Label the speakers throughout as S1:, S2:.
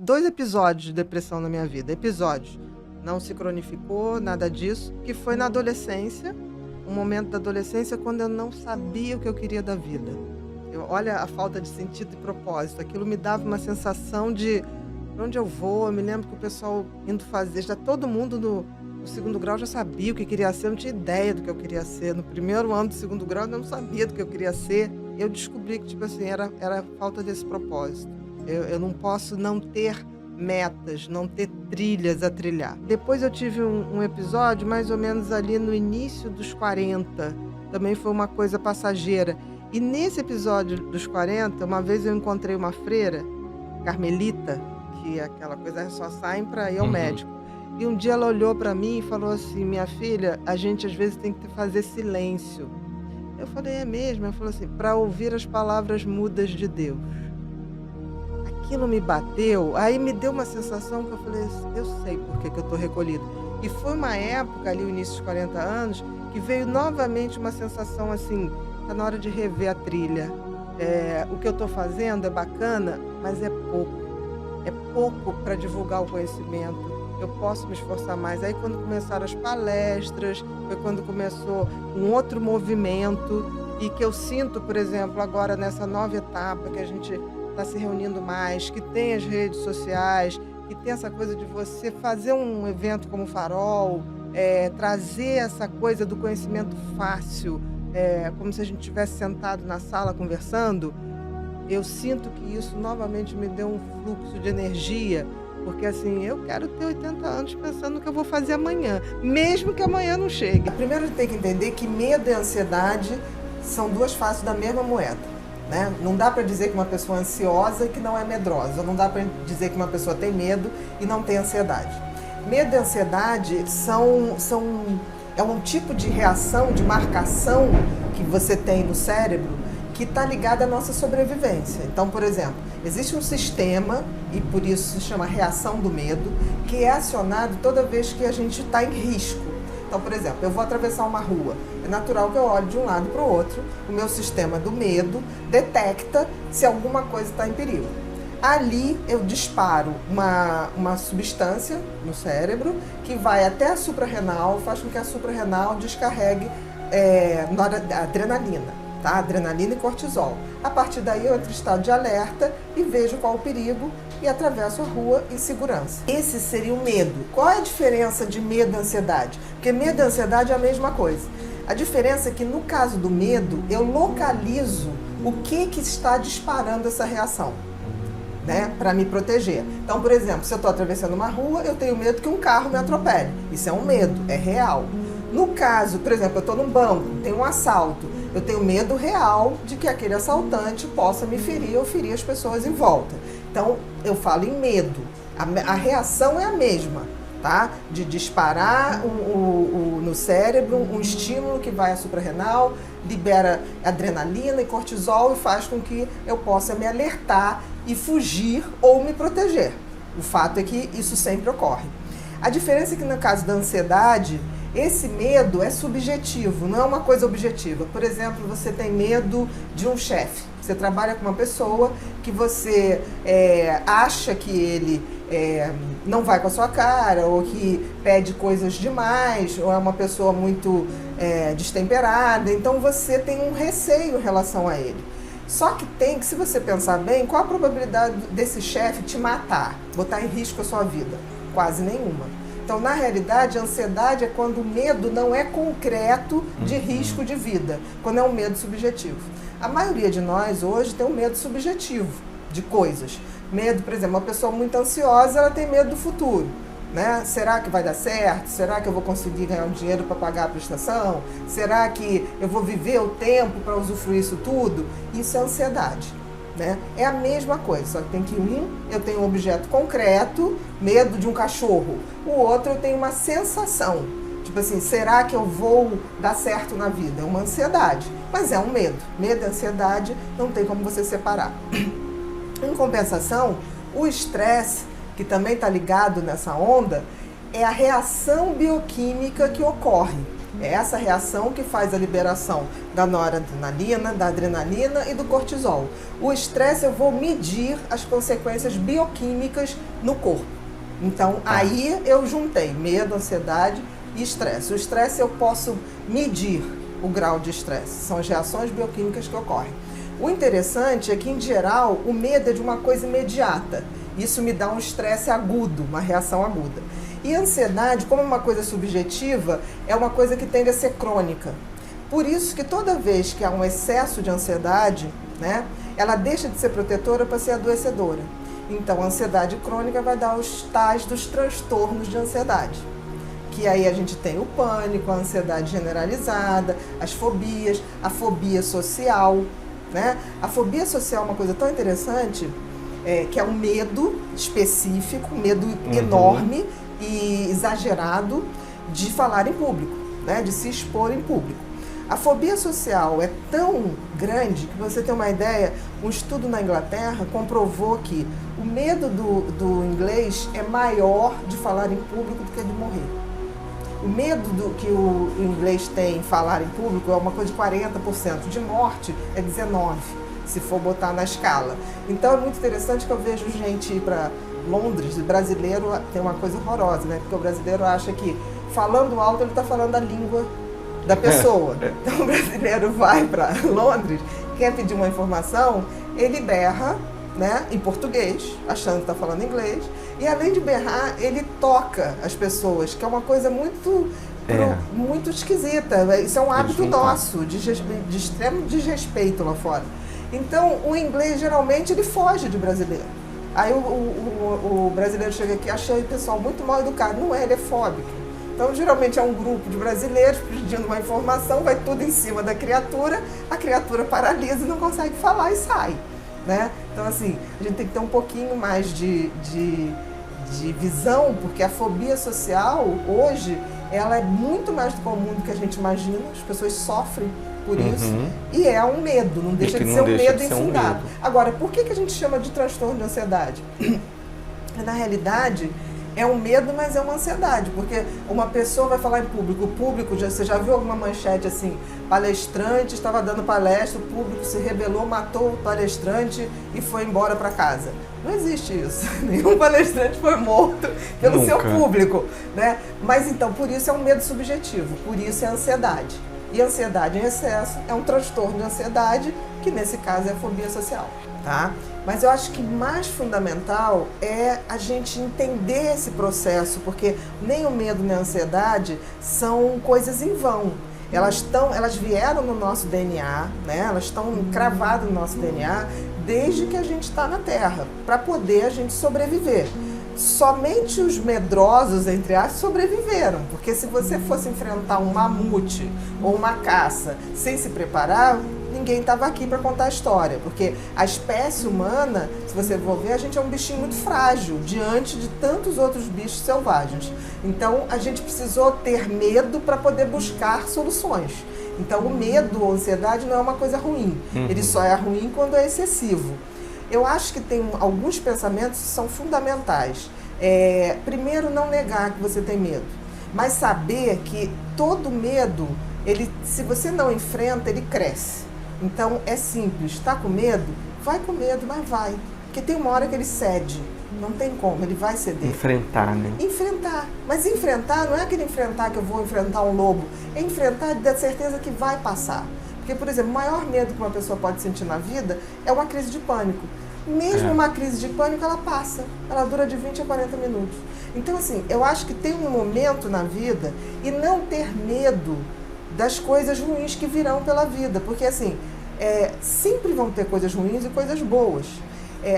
S1: 2 episódios de depressão na minha vida. Episódios. Não se cronificou, nada disso. Que foi na adolescência, um momento da adolescência quando eu não sabia o que eu queria da vida. Olha a falta de sentido e propósito. Aquilo me dava uma sensação de pra onde eu vou. Eu me lembro que o pessoal indo fazer, já todo mundo no segundo grau já sabia o que queria ser, eu não tinha ideia do que eu queria ser. No primeiro ano do segundo grau eu não sabia do que eu queria ser. Eu descobri que, tipo assim, era falta desse propósito. Eu não posso não ter metas, não ter trilhas a trilhar. Depois eu tive um episódio mais ou menos ali no início dos 40. Também foi uma coisa passageira. E nesse episódio dos 40, uma vez eu encontrei uma freira, carmelita, que é aquela coisa, só saem para ir ao médico. E um dia ela olhou para mim e falou assim: minha filha, a gente às vezes tem que fazer silêncio. Eu falei: é mesmo? Ela falou assim: para ouvir as palavras mudas de Deus. Aquilo me bateu, aí me deu uma sensação que eu falei: eu sei por que eu estou recolhida. E foi uma época ali, o início dos 40 anos, que veio novamente uma sensação assim: está na hora de rever a trilha. O que eu estou fazendo é bacana, mas é pouco. É pouco para divulgar o conhecimento. Eu posso me esforçar mais. Aí quando começaram as palestras, foi quando começou um outro movimento e que eu sinto, por exemplo, agora nessa nova etapa que a gente está se reunindo mais, que tem as redes sociais, que tem essa coisa de você fazer um evento como o Farol, trazer essa coisa do conhecimento fácil, como se a gente estivesse sentado na sala conversando. Eu sinto que isso novamente me deu um fluxo de energia, porque assim, eu quero ter 80 anos pensando no que eu vou fazer amanhã, mesmo que amanhã não chegue. Primeiro a gente tem que entender que medo e ansiedade são 2 faces da mesma moeda, né? Não dá para dizer que uma pessoa é ansiosa e que não é medrosa, não dá para dizer que uma pessoa tem medo e não tem ansiedade. Medo e ansiedade é um tipo de reação, de marcação que você tem no cérebro que está ligada à nossa sobrevivência. Então, por exemplo, existe um sistema, e por isso se chama reação do medo, que é acionado toda vez que a gente está em risco. Então, por exemplo, eu vou atravessar uma rua. É natural que eu olhe de um lado para o outro. O meu sistema do medo detecta se alguma coisa está em perigo. Ali eu disparo uma substância no cérebro que vai até a suprarrenal, faz com que a suprarrenal descarregue adrenalina. Tá? Adrenalina e cortisol. A partir daí eu entro em estado de alerta e vejo qual o perigo e atravesso a rua em segurança. Esse seria o medo. Qual é a diferença de medo e ansiedade? Porque medo e ansiedade é a mesma coisa. A diferença é que no caso do medo, eu localizo o que está disparando essa reação, né? Para me proteger. Então, por exemplo, se eu estou atravessando uma rua, eu tenho medo que um carro me atropele. Isso é um medo, é real. No caso, por exemplo, eu estou num banco, tem um assalto, eu tenho medo real de que aquele assaltante possa me ferir ou ferir as pessoas em volta. Então, eu falo em medo. A reação é a mesma, tá? De disparar no cérebro um estímulo que vai à suprarrenal, libera adrenalina e cortisol e faz com que eu possa me alertar e fugir ou me proteger. O fato é que isso sempre ocorre. A diferença é que no caso da ansiedade, esse medo é subjetivo, não é uma coisa objetiva. Por exemplo, você tem medo de um chefe. Você trabalha com uma pessoa que você acha que ele não vai com a sua cara, ou que pede coisas demais, ou é uma pessoa muito destemperada. Então você tem um receio em relação a ele. Só que se você pensar bem, qual a probabilidade desse chefe te matar, botar em risco a sua vida? Quase nenhuma. Então, na realidade, a ansiedade é quando o medo não é concreto de risco de vida, quando é um medo subjetivo. A maioria de nós hoje tem um medo subjetivo de coisas. Medo, por exemplo, uma pessoa muito ansiosa, ela tem medo do futuro, né? Será que vai dar certo? Será que eu vou conseguir ganhar um dinheiro para pagar a prestação? Será que eu vou viver o tempo para usufruir isso tudo? Isso é ansiedade. Né? É a mesma coisa, só que tem que eu tenho um objeto concreto, medo de um cachorro. O outro eu tenho uma sensação, tipo assim, será que eu vou dar certo na vida? É uma ansiedade, mas é um medo. Medo e ansiedade não tem como você separar. Em compensação, o estresse, que também está ligado nessa onda, é a reação bioquímica que ocorre. É essa reação que faz a liberação da noradrenalina, da adrenalina e do cortisol. O estresse, eu vou medir as consequências bioquímicas no corpo. Então, aí eu juntei medo, ansiedade e estresse. O estresse eu posso medir o grau de estresse. São as reações bioquímicas que ocorrem. O interessante é que, em geral, o medo é de uma coisa imediata. Isso me dá um estresse agudo, uma reação aguda. E a ansiedade, como é uma coisa subjetiva, é uma coisa que tende a ser crônica. Por isso que toda vez que há um excesso de ansiedade, né, ela deixa de ser protetora para ser adoecedora. Então, a ansiedade crônica vai dar os tais dos transtornos de ansiedade. Que aí a gente tem o pânico, a ansiedade generalizada, as fobias, a fobia social, né? A fobia social é uma coisa tão interessante, que é um medo específico, medo enorme e exagerado de falar em público, né? De se expor em público. A fobia social é tão grande que, você tem uma ideia, um estudo na Inglaterra comprovou que o medo do inglês é maior de falar em público do que de morrer. O medo que o inglês tem em falar em público é uma coisa de 40%, de morte é 19%, se for botar na escala. Então é muito interessante que eu vejo gente ir para Londres, o brasileiro tem uma coisa horrorosa, né? Porque o brasileiro acha que falando alto ele está falando a língua da pessoa. Então o brasileiro vai para Londres, quer pedir uma informação, ele berra, né, em português, achando que está falando inglês, e além de berrar, ele toca as pessoas, que é uma coisa muito esquisita. Isso é um hábito nosso, de extremo desrespeito lá fora. Então, o inglês, geralmente, ele foge de brasileiro. Aí o brasileiro chega aqui, acha o pessoal muito mal educado. Não é, ele é fóbico. Então, geralmente é um grupo de brasileiros pedindo uma informação, vai tudo em cima da criatura, a criatura paralisa e não consegue falar e sai. Né? Então, assim, a gente tem que ter um pouquinho mais de visão, porque a fobia social, hoje, ela é muito mais comum do que a gente imagina, as pessoas sofrem por isso, e é um medo, não deixa de ser um medo infundado. Agora, por que a gente chama de transtorno de ansiedade? Na realidade, é um medo, mas é uma ansiedade, porque uma pessoa vai falar em público, o público, você já viu alguma manchete assim, palestrante estava dando palestra, o público se rebelou, matou o palestrante e foi embora para casa. Não existe isso, nenhum palestrante foi morto pelo seu público, né? Mas então, por isso é um medo subjetivo, por isso é ansiedade. E ansiedade em excesso é um transtorno de ansiedade, que nesse caso é a fobia social, tá? Mas eu acho que mais fundamental é a gente entender esse processo, porque nem o medo nem a ansiedade são coisas em vão. Elas vieram no nosso DNA, né? Elas estão cravadas no nosso DNA desde que a gente está na Terra, para poder a gente sobreviver. Somente os medrosos, entre aspas, sobreviveram, porque se você fosse enfrentar um mamute ou uma caça sem se preparar, ninguém estava aqui para contar a história, porque a espécie humana, se você for ver, a gente é um bichinho muito frágil diante de tantos outros bichos selvagens. Então, a gente precisou ter medo para poder buscar soluções. Então, o medo ou a ansiedade não é uma coisa ruim, ele só é ruim quando é excessivo. Eu acho que tem alguns pensamentos que são fundamentais. Primeiro, não negar que você tem medo, mas saber que todo medo, se você não enfrenta, ele cresce. Então, é simples, está com medo? Vai com medo, mas vai. Porque tem uma hora que ele cede, não tem como, ele vai ceder.
S2: Enfrentar, né?
S1: Enfrentar. Mas enfrentar não é aquele enfrentar que eu vou enfrentar um lobo, é enfrentar de ter certeza que vai passar. Porque, por exemplo, o maior medo que uma pessoa pode sentir na vida é uma crise de pânico. Mesmo uma crise de pânico, ela passa. Ela dura de 20 a 40 minutos. Então, assim, eu acho que tem um momento na vida e não ter medo das coisas ruins que virão pela vida. Porque, assim, sempre vão ter coisas ruins e coisas boas.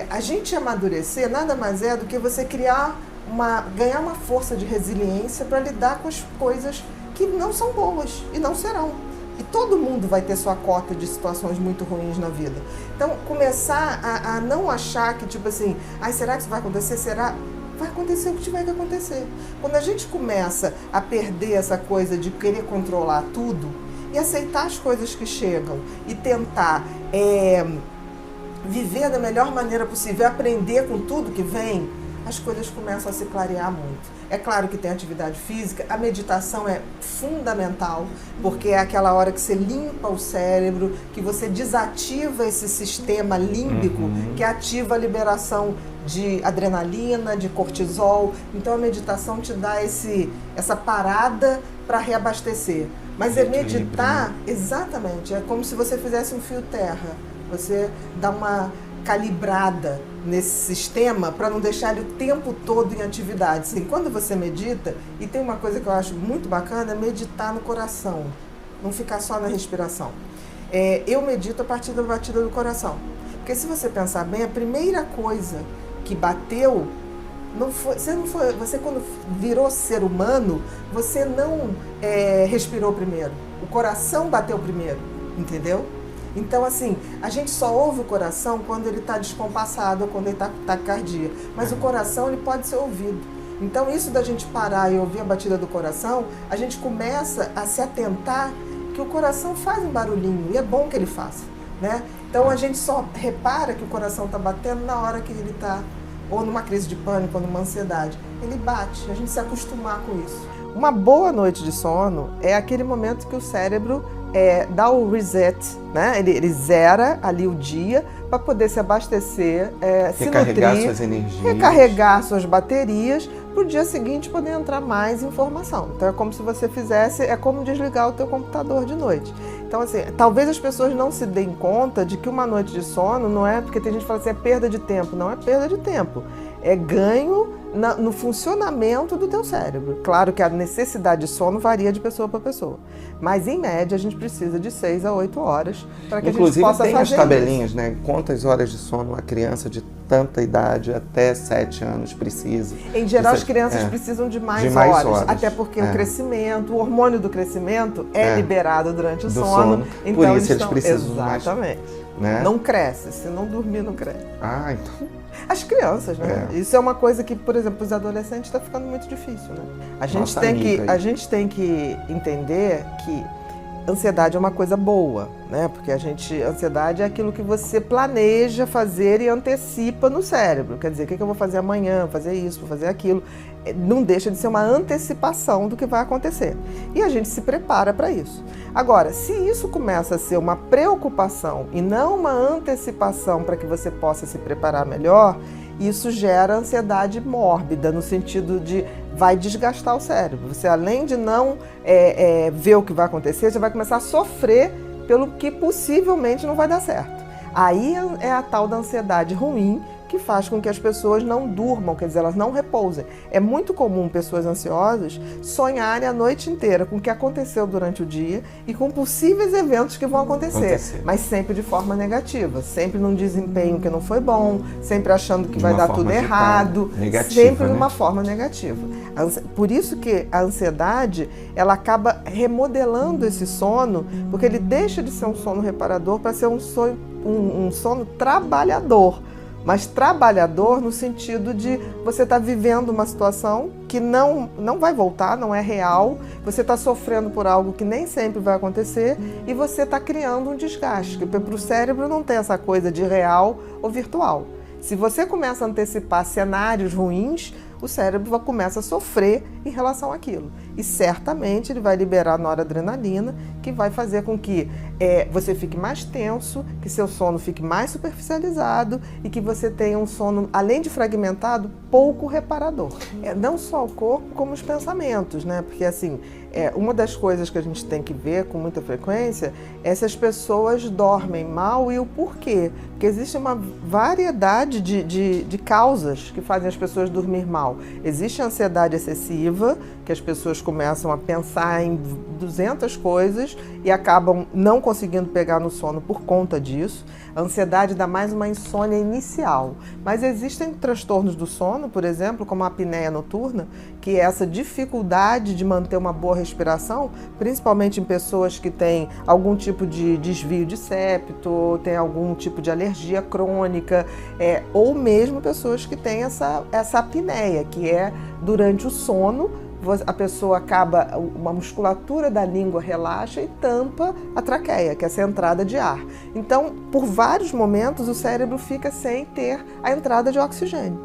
S1: A gente amadurecer nada mais é do que você ganhar uma força de resiliência para lidar com as coisas que não são boas e não serão. E todo mundo vai ter sua cota de situações muito ruins na vida. Então, começar a não achar que, tipo assim, será que isso vai acontecer? Será? Vai acontecer o que tiver que acontecer. Quando a gente começa a perder essa coisa de querer controlar tudo e aceitar as coisas que chegam e tentar viver da melhor maneira possível, aprender com tudo que vem, as coisas começam a se clarear muito. É claro que tem atividade física, a meditação é fundamental, porque é aquela hora que você limpa o cérebro, que você desativa esse sistema límbico, que ativa a liberação de adrenalina, de cortisol. Então a meditação te dá essa parada para reabastecer. Mas é meditar, exatamente, é como se você fizesse um fio terra. Você dá uma calibrada nesse sistema para não deixar ele o tempo todo em atividade. Assim, quando você medita, e tem uma coisa que eu acho muito bacana, é meditar no coração, não ficar só na respiração. Eu medito a partir da batida do coração. Porque se você pensar bem, a primeira coisa que bateu, você quando virou ser humano, você não respirou primeiro. O coração bateu primeiro, entendeu? Então, assim, a gente só ouve o coração quando ele está descompassado ou quando ele está taquicardia. Mas o coração, ele pode ser ouvido. Então, isso da gente parar e ouvir a batida do coração, a gente começa a se atentar que o coração faz um barulhinho e é bom que ele faça, né? Então, a gente só repara que o coração está batendo na hora que ele está ou numa crise de pânico, ou numa ansiedade. Ele bate, a gente se acostumar com isso. Uma boa noite de sono é aquele momento que o cérebro dá o reset, né? Ele zera ali o dia para poder se abastecer, se nutrir,
S2: suas energias,
S1: recarregar suas baterias para o dia seguinte poder entrar mais informação. Então é como se você fizesse, é como desligar o teu computador de noite. Então assim, talvez as pessoas não se deem conta de que uma noite de sono não é, porque tem gente que fala assim, é perda de tempo. Não é perda de tempo, é ganho no funcionamento do teu cérebro. Claro que a necessidade de sono varia de pessoa para pessoa, mas em média a gente precisa de 6 a 8 horas para que a gente possa fazer.
S2: Inclusive tem as tabelinhas, né? Quantas horas de sono uma criança de tanta idade, até 7 anos, precisa.
S1: Em geral, as crianças precisam de mais horas, até porque o crescimento, o hormônio do crescimento é liberado durante o sono. Então
S2: por isso eles precisam
S1: exatamente.
S2: Mais, né?
S1: Não cresce, se não dormir não cresce.
S2: Ah, então...
S1: As crianças, né? Isso é uma coisa que, por exemplo, os adolescentes está ficando muito difícil, né? A gente tem que entender que ansiedade é uma coisa boa, né? Porque ansiedade é aquilo que você planeja fazer e antecipa no cérebro. Quer dizer, o que eu vou fazer amanhã, fazer isso, vou fazer aquilo. Não deixa de ser uma antecipação do que vai acontecer. E a gente se prepara para isso. Agora, se isso começa a ser uma preocupação e não uma antecipação para que você possa se preparar melhor, isso gera ansiedade mórbida, no sentido de vai desgastar o cérebro. Você, além de não ver o que vai acontecer, você vai começar a sofrer pelo que possivelmente não vai dar certo. Aí é a tal da ansiedade ruim, que faz com que as pessoas não durmam, quer dizer, elas não repousem. É muito comum pessoas ansiosas sonharem a noite inteira com o que aconteceu durante o dia e com possíveis eventos que vão acontecer. Mas sempre de forma negativa, sempre num desempenho que não foi bom, sempre achando que vai dar tudo errado, sempre de uma forma negativa. Por isso que a ansiedade, ela acaba remodelando esse sono, porque ele deixa de ser um sono reparador para ser um sono trabalhador. Mas trabalhador no sentido de você estar vivendo uma situação que não vai voltar, não é real, você está sofrendo por algo que nem sempre vai acontecer e você está criando um desgaste, porque para o cérebro não tem essa coisa de real ou virtual. Se você começa a antecipar cenários ruins, o cérebro começa a sofrer em relação àquilo. E certamente ele vai liberar noradrenalina, que vai fazer com que você fique mais tenso, que seu sono fique mais superficializado e que você tenha um sono, além de fragmentado, pouco reparador. Não só o corpo, como os pensamentos, né? Porque assim, uma das coisas que a gente tem que ver com muita frequência é se as pessoas dormem mal e o porquê. Porque existe uma variedade de causas que fazem as pessoas dormir mal. Existe a ansiedade excessiva, que as pessoas começam a pensar em 200 coisas e acabam não conseguindo pegar no sono por conta disso. A ansiedade dá mais uma insônia inicial. Mas existem transtornos do sono, por exemplo, como a apneia noturna, que é essa dificuldade de manter uma boa respiração, principalmente em pessoas que têm algum tipo de desvio de septo, têm algum tipo de alergia crônica, ou mesmo pessoas que têm essa apneia, que é durante o sono, a pessoa acaba, uma musculatura da língua relaxa e tampa a traqueia, que é essa entrada de ar. Então, por vários momentos, o cérebro fica sem ter a entrada de oxigênio.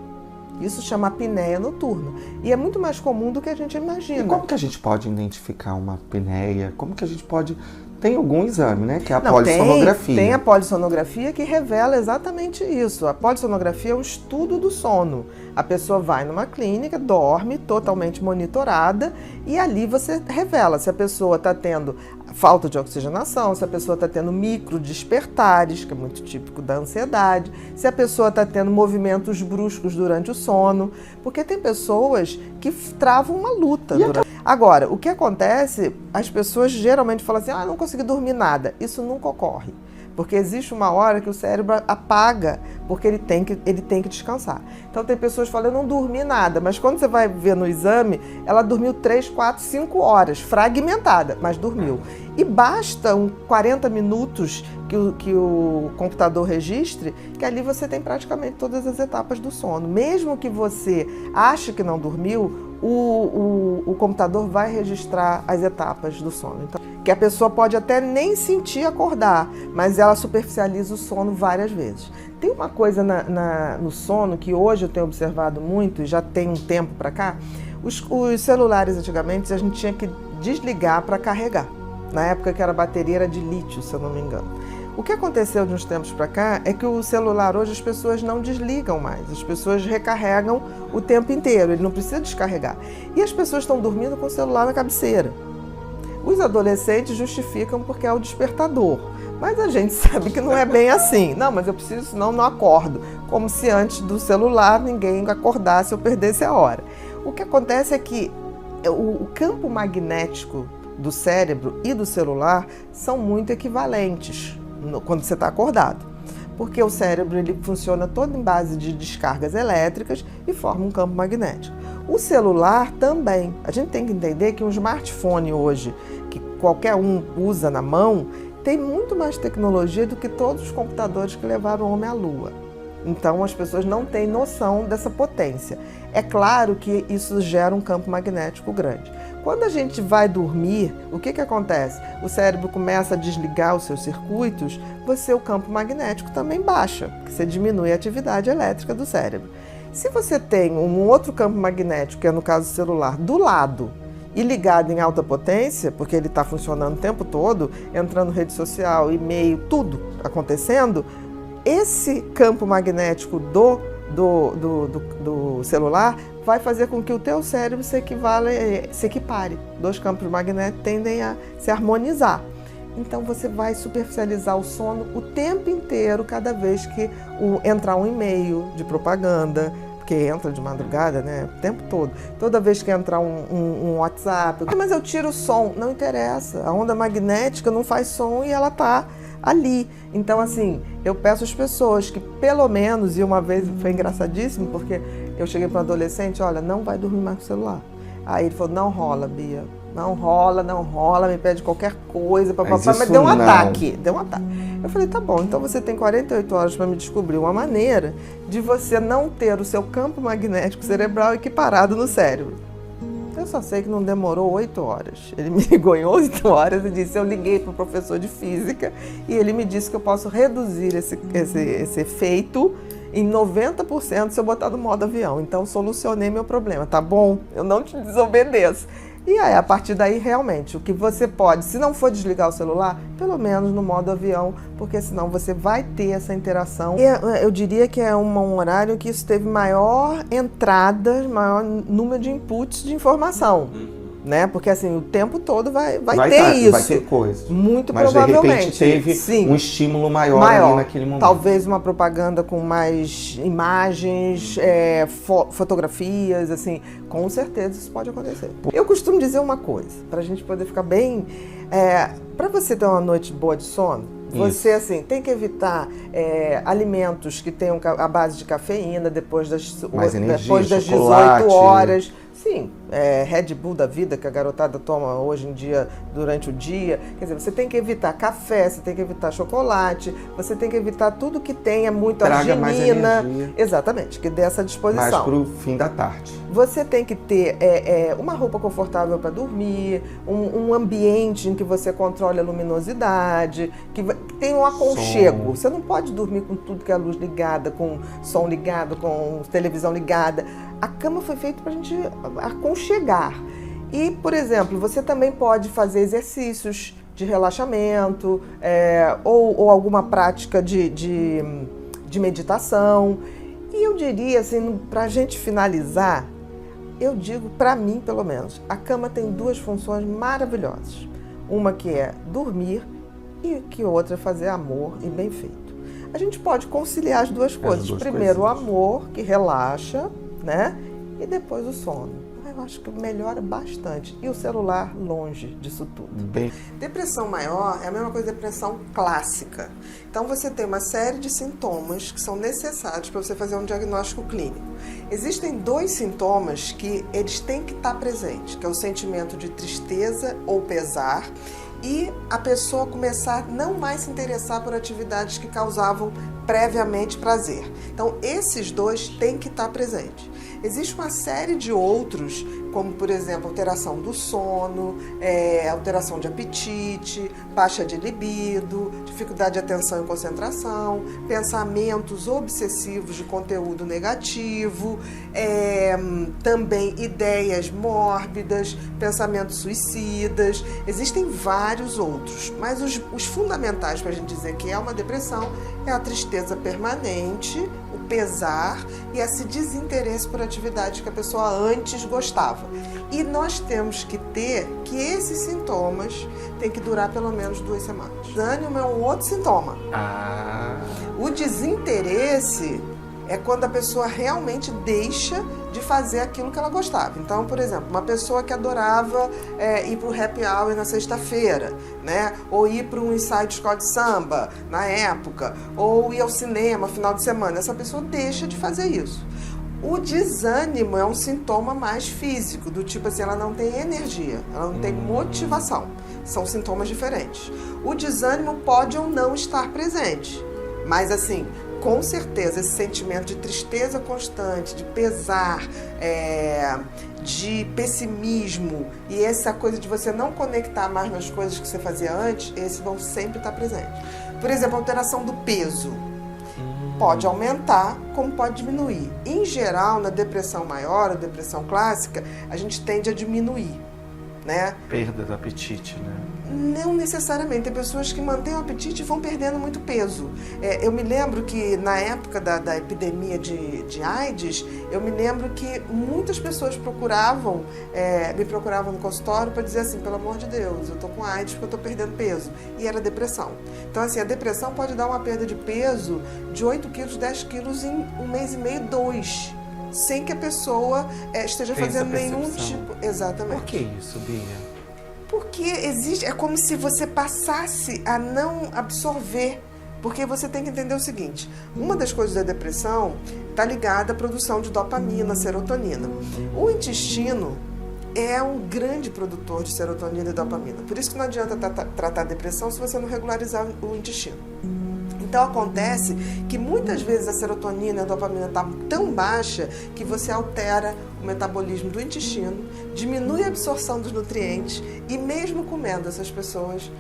S1: Isso chama apneia noturna. E é muito mais comum do que a gente imagina.
S2: E como que a gente pode identificar uma apneia? Como que a gente pode... Tem algum exame, né? Que é a polissonografia.
S1: Tem a polissonografia que revela exatamente isso. A polissonografia é um estudo do sono. A pessoa vai numa clínica, dorme, totalmente monitorada, e ali você revela se a pessoa está tendo falta de oxigenação, se a pessoa está tendo micro despertares, que é muito típico da ansiedade, se a pessoa está tendo movimentos bruscos durante o sono, porque tem pessoas que travam uma luta. Agora, o que acontece, as pessoas geralmente falam assim, não consegui dormir nada. Isso nunca ocorre, porque existe uma hora que o cérebro apaga, porque ele tem que descansar. Então tem pessoas que falam, eu não dormi nada, mas quando você vai ver no exame, ela dormiu 3, 4, 5 horas, fragmentada, mas dormiu. E basta 40 minutos que o computador registre, que ali você tem praticamente todas as etapas do sono. Mesmo que você ache que não dormiu, o computador vai registrar as etapas do sono. Então, que a pessoa pode até nem sentir acordar, mas ela superficializa o sono várias vezes. Tem uma coisa no sono que hoje eu tenho observado muito, e já tem um tempo para cá, os celulares antigamente a gente tinha que desligar para carregar. Na época que a bateria era de lítio, se eu não me engano. O que aconteceu de uns tempos para cá é que o celular hoje as pessoas não desligam mais, as pessoas recarregam o tempo inteiro, ele não precisa descarregar. E as pessoas estão dormindo com o celular na cabeceira. Os adolescentes justificam porque é o despertador, mas a gente sabe que não é bem assim. Não, mas eu preciso, senão não acordo. Como se antes do celular ninguém acordasse ou perdesse a hora. O que acontece é que o campo magnético do cérebro e do celular são muito equivalentes quando você está acordado, porque o cérebro ele funciona todo em base de descargas elétricas e forma um campo magnético. O celular também. A gente tem que entender que um smartphone hoje, que qualquer um usa na mão, tem muito mais tecnologia do que todos os computadores que levaram o homem à Lua. Então as pessoas não têm noção dessa potência. É claro que isso gera um campo magnético grande. Quando a gente vai dormir, o que acontece? O cérebro começa a desligar os seus circuitos, o campo magnético também baixa, porque você diminui a atividade elétrica do cérebro. Se você tem um outro campo magnético, que é no caso do celular, do lado e ligado em alta potência, porque ele está funcionando o tempo todo, entrando rede social, e-mail, tudo acontecendo, esse campo magnético do celular vai fazer com que o teu cérebro se equipare. Dois campos magnéticos tendem a se harmonizar. Então você vai superficializar o sono o tempo inteiro, cada vez que entrar um e-mail de propaganda, porque entra de madrugada, né? O tempo todo. Toda vez que entrar um WhatsApp. Mas eu tiro o som. Não interessa. A onda magnética não faz som e ela está ali. Então, assim, eu peço às pessoas que pelo menos, e uma vez foi engraçadíssimo, porque eu cheguei para um adolescente, olha, não vai dormir mais com o celular. Aí ele falou, não rola, Bia. Não rola, me pede qualquer coisa, mas deu um ataque. Eu falei, tá bom, então você tem 48 horas para me descobrir uma maneira de você não ter o seu campo magnético cerebral equiparado no cérebro. Eu só sei que não demorou 8 horas. Ele me ligou em 8 horas e disse, eu liguei para o professor de física e ele me disse que eu posso reduzir esse efeito em 90% se eu botar no modo avião. Então, solucionei meu problema, tá bom? Eu não te desobedeço. E aí, a partir daí, realmente, o que você pode, se não for desligar o celular, pelo menos no modo avião, porque senão você vai ter essa interação. E eu diria que é um horário que isso teve maior entrada, maior número de inputs de informação. Né? Porque assim, o tempo todo vai ter isso.
S2: Vai ter coisa.
S1: Muito
S2: mas,
S1: provavelmente.
S2: De repente teve um estímulo maior ali naquele momento.
S1: Talvez uma propaganda com mais imagens, fotografias, assim. Com certeza isso pode acontecer. Eu costumo dizer uma coisa, para a gente poder ficar bem... para você ter uma noite boa de sono, você assim, tem que evitar alimentos que tenham a base de cafeína depois das 18 horas. Sim, Red Bull da vida que a garotada toma hoje em dia durante o dia. Quer dizer, você tem que evitar café, você tem que evitar chocolate, você tem que evitar tudo que tenha muito arginina. Exatamente, que dê essa disposição.
S2: Mais pro fim da tarde.
S1: Você tem que ter uma roupa confortável para dormir, um ambiente em que você controle a luminosidade, tem um aconchego. Você não pode dormir com tudo que é luz ligada, com som ligado, com televisão ligada. A cama foi feita para a gente aconchegar. E, por exemplo, você também pode fazer exercícios de relaxamento, ou alguma prática de meditação. E eu diria, assim, para a gente finalizar, eu digo, para mim pelo menos, a cama tem duas funções maravilhosas. Uma que é dormir e que outra é fazer amor e bem feito. A gente pode conciliar as duas coisas. Primeiro o amor, que relaxa, né? E depois o sono. Eu acho que melhora bastante. E o celular longe disso tudo. Depressão maior é a mesma coisa que depressão clássica. Então você tem uma série de sintomas que são necessários para você fazer um diagnóstico clínico. Existem 2 sintomas que eles têm que estar presentes, que é o sentimento de tristeza ou pesar e a pessoa começar a não mais se interessar por atividades que causavam previamente prazer. Então esses 2 têm que estar presentes. Existe uma série de outros, como, por exemplo, alteração do sono, alteração de apetite, baixa de libido, dificuldade de atenção e concentração, pensamentos obsessivos de conteúdo negativo, também ideias mórbidas, pensamentos suicidas. Existem vários outros, mas os fundamentais para a gente dizer que é uma depressão é a tristeza permanente, o pesar e esse desinteresse por atividades que a pessoa antes gostava. E nós temos que ter que esses sintomas têm que durar pelo menos 2 semanas. O desânimo é um outro sintoma. O desinteresse é quando a pessoa realmente deixa de fazer aquilo que ela gostava. Então, por exemplo, uma pessoa que adorava ir para o happy hour na sexta-feira, né? Ou ir para um ensaio de escola de samba na época, ou ir ao cinema final de semana. Essa pessoa deixa de fazer isso. O desânimo é um sintoma mais físico, do tipo assim, ela não tem energia, ela não tem motivação. São sintomas diferentes. O desânimo pode ou não estar presente, mas assim, com certeza, esse sentimento de tristeza constante, de pesar, de pessimismo e essa coisa de você não conectar mais nas coisas que você fazia antes, esses vão sempre estar presentes. Por exemplo, a alteração do peso. Pode aumentar, como pode diminuir. Em geral, na depressão maior, a depressão clássica, a gente tende a diminuir, né?
S2: Perda do apetite, né?
S1: Não necessariamente. Tem pessoas que mantêm o apetite e vão perdendo muito peso. Eu me lembro que na época da epidemia de AIDS, eu me lembro que muitas pessoas me procuravam no consultório para dizer assim, pelo amor de Deus, eu estou com AIDS porque eu estou perdendo peso. E era depressão. Então, assim, a depressão pode dar uma perda de peso de 8 quilos, 10 quilos em 1 mês e meio, 2. Sem que a pessoa esteja fazendo nenhum tipo... Exatamente.
S2: Por que isso, Bia?
S1: Porque é como se você passasse a não absorver. Porque você tem que entender o seguinte, uma das coisas da depressão está ligada à produção de dopamina, serotonina. O intestino é um grande produtor de serotonina e dopamina. Por isso que não adianta tratar a depressão se você não regularizar o intestino. Então acontece que muitas vezes a serotonina e a dopamina estão tão baixa que você altera o metabolismo do intestino, diminui a absorção dos nutrientes e mesmo comendo essas pessoas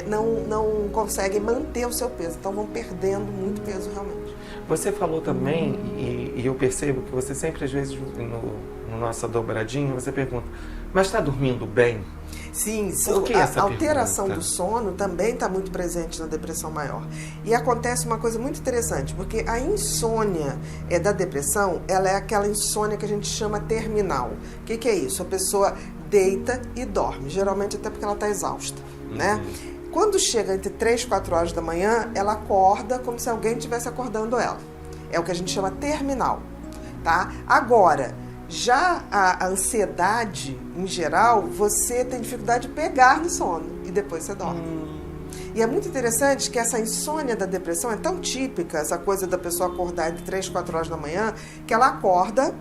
S1: não conseguem manter o seu peso, então vão perdendo muito peso realmente.
S2: Você falou também, e eu percebo que você sempre, às vezes, no nossa dobradinha, você pergunta, mas está dormindo bem?
S1: Sim,
S2: a
S1: alteração
S2: pergunta?
S1: do sono também está muito presente na depressão maior. E acontece uma coisa muito interessante, porque a insônia da depressão, ela é aquela insônia que a gente chama terminal. O que é isso? A pessoa deita e dorme, geralmente até porque ela está exausta, né? Quando chega entre 3 e 4 horas da manhã, ela acorda como se alguém estivesse acordando ela. É o que a gente chama terminal, tá? Agora, já a ansiedade, em geral, você tem dificuldade de pegar no sono e depois você dorme. E é muito interessante que essa insônia da depressão é tão típica, essa coisa da pessoa acordar entre 3 e 4 horas da manhã, que ela acorda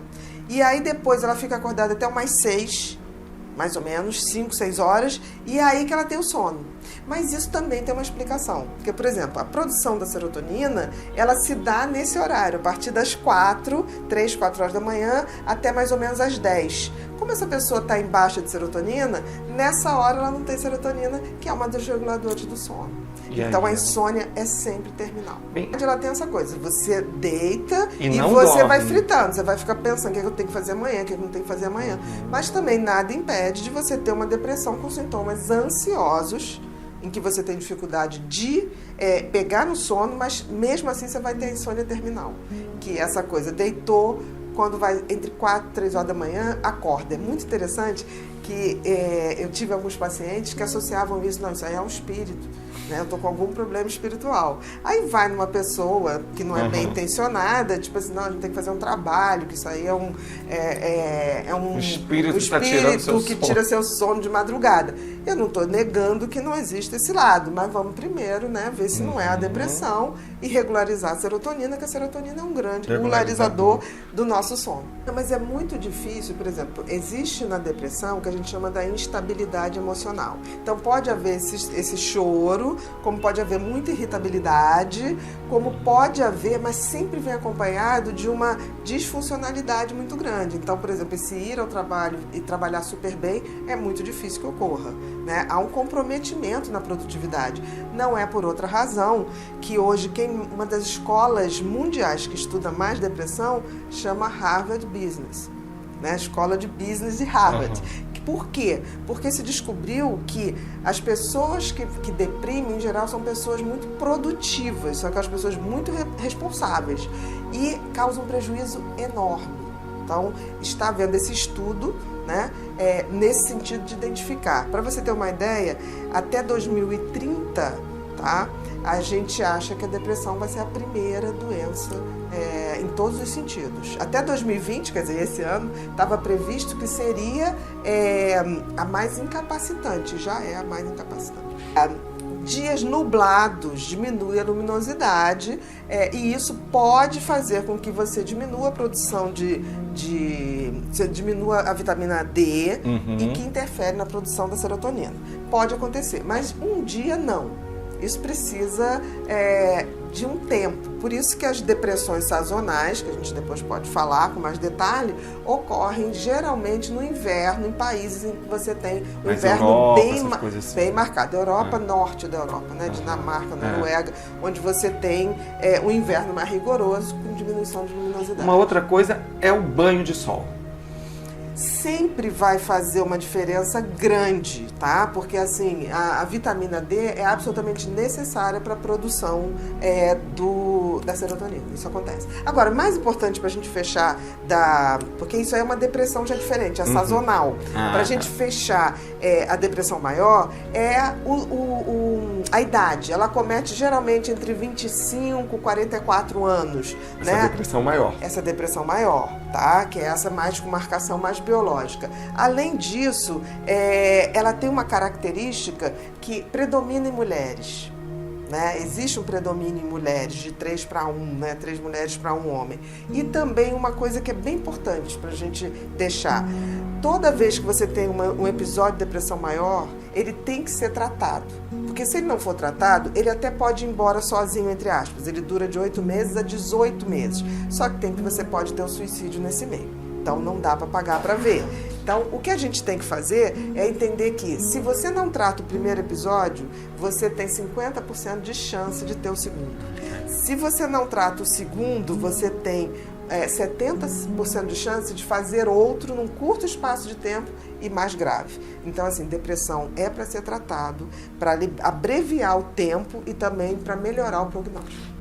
S1: e aí depois ela fica acordada até umas 6, mais ou menos, 5, 6 horas, e é aí que ela tem o sono. Mas isso também tem uma explicação. Porque, por exemplo, a produção da serotonina, ela se dá nesse horário, a partir das 3, 4 horas da manhã, até mais ou menos às 10. Como essa pessoa está em baixa de serotonina, nessa hora ela não tem serotonina, que é uma dos reguladores do sono. Então a insônia é sempre terminal. Ela tem essa coisa, você deita e você
S2: dorme.
S1: vai fritando, você vai ficar pensando o que eu tenho que fazer amanhã, o que eu não tenho que fazer amanhã. Mas também nada impede de você ter uma depressão com sintomas ansiosos, em que você tem dificuldade de pegar no sono, mas mesmo assim você vai ter insônia terminal. Que é essa coisa, deitou, quando vai entre 4 e 3 horas da manhã, acorda. É muito interessante que eu tive alguns pacientes que associavam isso, não, isso aí é um espírito, né? Eu tô com algum problema espiritual. Aí vai numa pessoa que não é bem intencionada, tipo assim, não, a gente tem que fazer um trabalho, que isso aí é um
S2: espírito
S1: que tira seu sono de madrugada. Eu não estou negando que não existe esse lado, mas vamos primeiro, né, ver se não é a depressão e regularizar a serotonina, que a serotonina é um grande regularizador do nosso sono. Mas é muito difícil, por exemplo, existe na depressão o que a gente chama da instabilidade emocional. Então pode haver esse choro, como pode haver muita irritabilidade, como pode haver, mas sempre vem acompanhado de uma disfuncionalidade muito grande. Então, por exemplo, esse ir ao trabalho e trabalhar super bem é muito difícil que ocorra, né? Há um comprometimento na produtividade. Não é por outra razão que hoje uma das escolas mundiais que estuda mais depressão chama Harvard Business, né? A escola de business de Harvard. Por quê? Porque se descobriu que as pessoas que deprimem, em geral, são pessoas muito produtivas, são aquelas pessoas muito responsáveis e causam um prejuízo enorme. Então, está havendo esse estudo, né, nesse sentido de identificar. Para você ter uma ideia, até 2030, tá, a gente acha que a depressão vai ser a primeira doença em todos os sentidos. Até 2020, quer dizer, esse ano, estava previsto que seria a mais incapacitante, já é a mais incapacitante. Dias nublados diminui a luminosidade e isso pode fazer com que você diminua a produção você diminua a vitamina D e que interfere na produção da serotonina. Pode acontecer, mas um dia não. Isso precisa de um tempo. Por isso que as depressões sazonais, que a gente depois pode falar com mais detalhe, ocorrem geralmente no inverno, em países em que você tem o inverno
S2: Europa,
S1: bem marcado. Europa, norte da Europa, né? Dinamarca, Noruega, onde você tem um inverno mais rigoroso com diminuição de luminosidade.
S2: Uma outra coisa é o banho de sol.
S1: Sempre vai fazer uma diferença grande, tá? Porque, assim, a vitamina D é absolutamente necessária para a produção da serotonina. Isso acontece. Agora, mais importante para a gente fechar porque isso aí é uma depressão já diferente, é sazonal. Para a gente fechar a depressão maior, a idade. Ela comete geralmente entre 25 e 44 anos.
S2: Essa depressão maior.
S1: Essa depressão maior, tá? Que é essa mais com marcação mais biológica. Além disso, ela tem uma característica que predomina em mulheres. Né? Existe um predomínio em mulheres de 3 para 1, né? 3 mulheres para 1 homem. E também uma coisa que é bem importante para a gente deixar. Toda vez que você tem um episódio de depressão maior, ele tem que ser tratado. Porque se ele não for tratado, ele até pode ir embora sozinho, entre aspas. Ele dura de 8 meses a 18 meses. Só que você pode ter um suicídio nesse meio. Então não dá para pagar para ver. Então, o que a gente tem que fazer é entender que, se você não trata o primeiro episódio, você tem 50% de chance de ter o segundo. Se você não trata o segundo, você tem 70% de chance de fazer outro num curto espaço de tempo e mais grave. Então, assim, depressão é para ser tratado, para abreviar o tempo e também para melhorar o prognóstico.